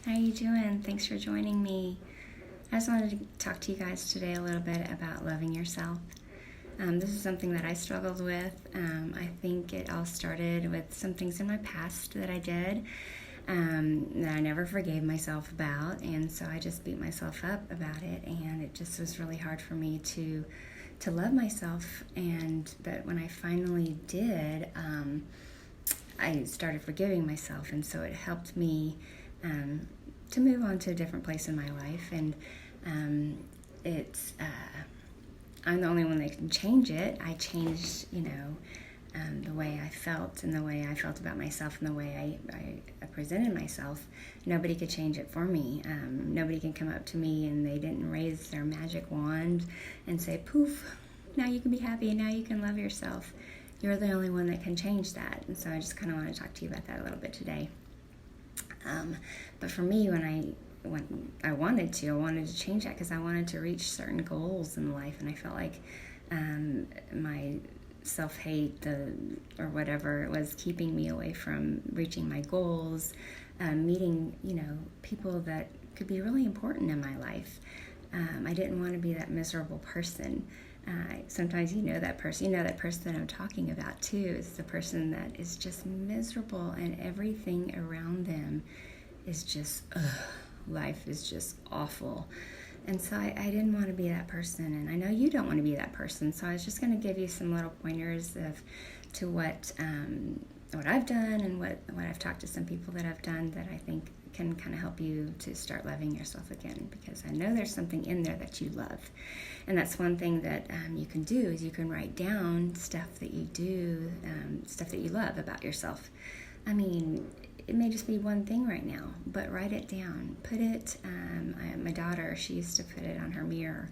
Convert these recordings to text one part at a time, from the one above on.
How you doing? Thanks for joining me. I just wanted to talk to you guys today a little bit about loving yourself. This is something that I struggled with. I think it all started with some things in my past that I did that I never forgave myself about, and so I just beat myself up about it, and it just was really hard for me to love myself. But when I finally did, I started forgiving myself, and so it helped me to move on to a different place in my life. And I'm the only one that can change it. I changed, the way I felt and the way I felt about myself and the way I presented myself. Nobody could change it for me. Nobody can come up to me and they didn't raise their magic wand and say, poof, now you can be happy and now you can love yourself. You're the only one that can change that. And so I just kind of want to talk to you about that a little bit today. But for me, when I wanted to change that because I wanted to reach certain goals in life, and I felt like my self-hate or whatever was keeping me away from reaching my goals, meeting people that could be really important in my life. I didn't want to be that miserable person. Sometimes that person that I'm talking about too is the person that is just miserable and everything around them is just life is just awful. And so I didn't want to be that person, and I know you don't want to be that person. So I was just going to give you some little pointers to what I've done and what I've talked to some people that I've done that I think can kind of help you to start loving yourself again, because I know there's something in there that you love. And that's one thing that you can do is you can write down stuff that you do, stuff that you love about yourself. I mean, it may just be one thing right now, but write it down. Put it, my daughter, she used to put it on her mirror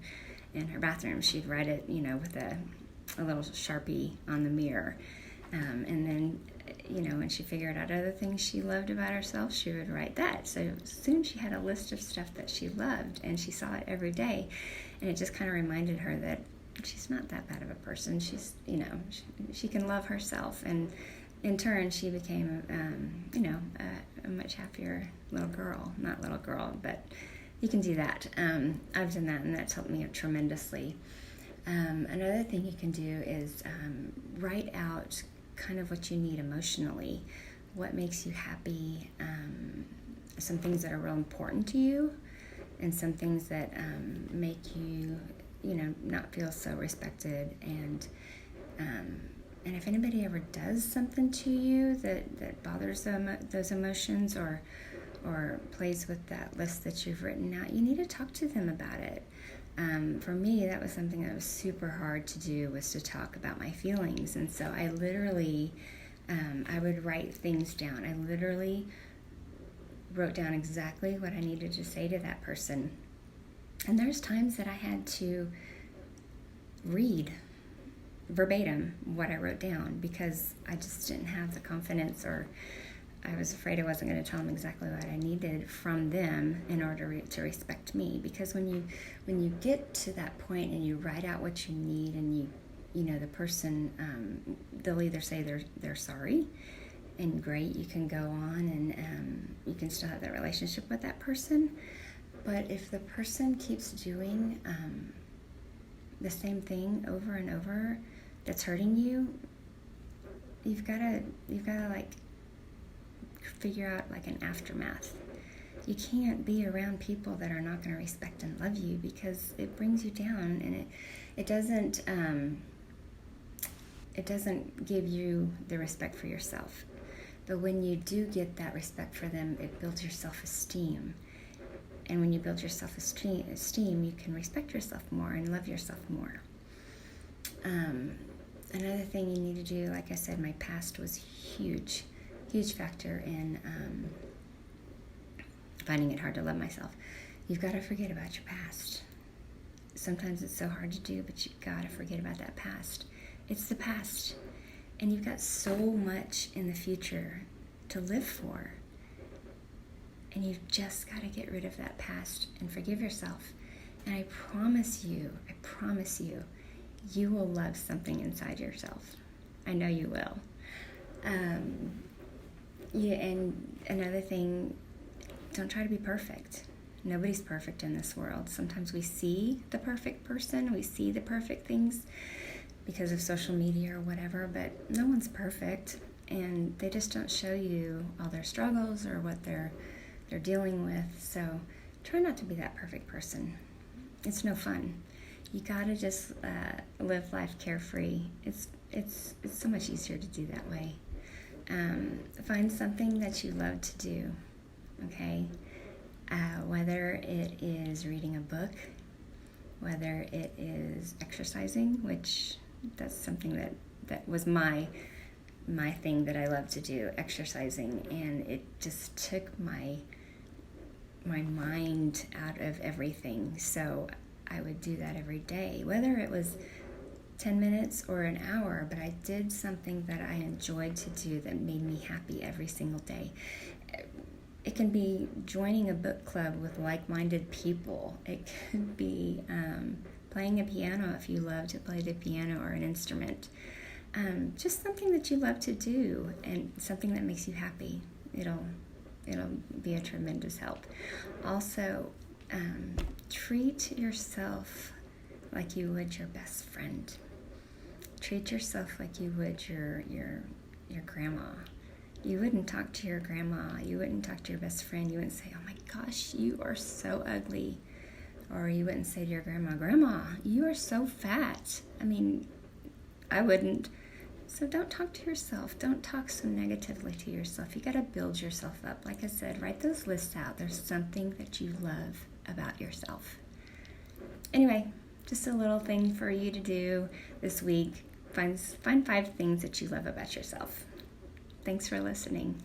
in her bathroom. She'd write it, with a little Sharpie on the mirror. And then, when she figured out other things she loved about herself, she would write that. So soon she had a list of stuff that she loved, and she saw it every day. And it just kind of reminded her that she's not that bad of a person. She's, she can love herself. And in turn, she became, a much happier little girl. Not little girl, but you can do that. I've done that, and that's helped me tremendously. Another thing you can do is write out kind of what you need emotionally, what makes you happy, some things that are real important to you, and some things that make you, not feel so respected. And if anybody ever does something to you that bothers those emotions or plays with that list that you've written out, you need to talk to them about it. For me, that was something that was super hard to do, was to talk about my feelings. And so I literally, I would write things down. I literally wrote down exactly what I needed to say to that person. And there's times that I had to read verbatim what I wrote down because I just didn't have the confidence, or I was afraid I wasn't going to tell them exactly what I needed from them in order to respect me. Because when you get to that point and you write out what you need, and the person, they'll either say they're sorry, and great, you can go on and you can still have that relationship with that person. But if the person keeps doing the same thing over and over that's hurting you, you've got to figure out an aftermath. You can't be around people that are not going to respect and love you, because it brings you down, and it doesn't give you the respect for yourself. But when you do get that respect for them, it builds your self-esteem. And when you build your self-esteem, you can respect yourself more and love yourself more. Another thing you need to do, like I said, my past was huge factor in finding it hard to love myself. You've got to forget about your past. Sometimes it's so hard to do, but you've got to forget about that past. It's the past. And you've got so much in the future to live for. And you've just got to get rid of that past and forgive yourself. And I promise you, you will love something inside yourself. I know you will. Yeah, and another thing don't try to be perfect. Nobody's perfect in this world. Sometimes we see the perfect person, we see the perfect things because of social media or whatever, but no one's perfect, and they just don't show you all their struggles or what they're dealing with. So try not to be that perfect person. It's no fun. You gotta just live life carefree. It's so much easier to do that way. Find something that you love to do, okay? Whether it is reading a book, whether it is exercising, which that's something that was my thing that I love to do, exercising, and it just took my mind out of everything. So I would do that every day, whether it was 10 minutes or an hour, but I did something that I enjoyed to do that made me happy every single day. It can be joining a book club with like-minded people. It could be playing a piano if you love to play the piano or an instrument. Just something that you love to do and something that makes you happy. It'll be a tremendous help. Also, treat yourself like you would your best friend. Treat yourself like you would your grandma. You wouldn't talk to your grandma. You wouldn't talk to your best friend. You wouldn't say, "Oh my gosh, you are so ugly." Or you wouldn't say to your grandma, "Grandma, you are so fat." I mean, I wouldn't. So don't talk to yourself. Don't talk so negatively to yourself. You got to build yourself up. Like I said, write those lists out. There's something that you love about yourself. Anyway, just a little thing for you to do this week. Find 5 things that you love about yourself. Thanks for listening.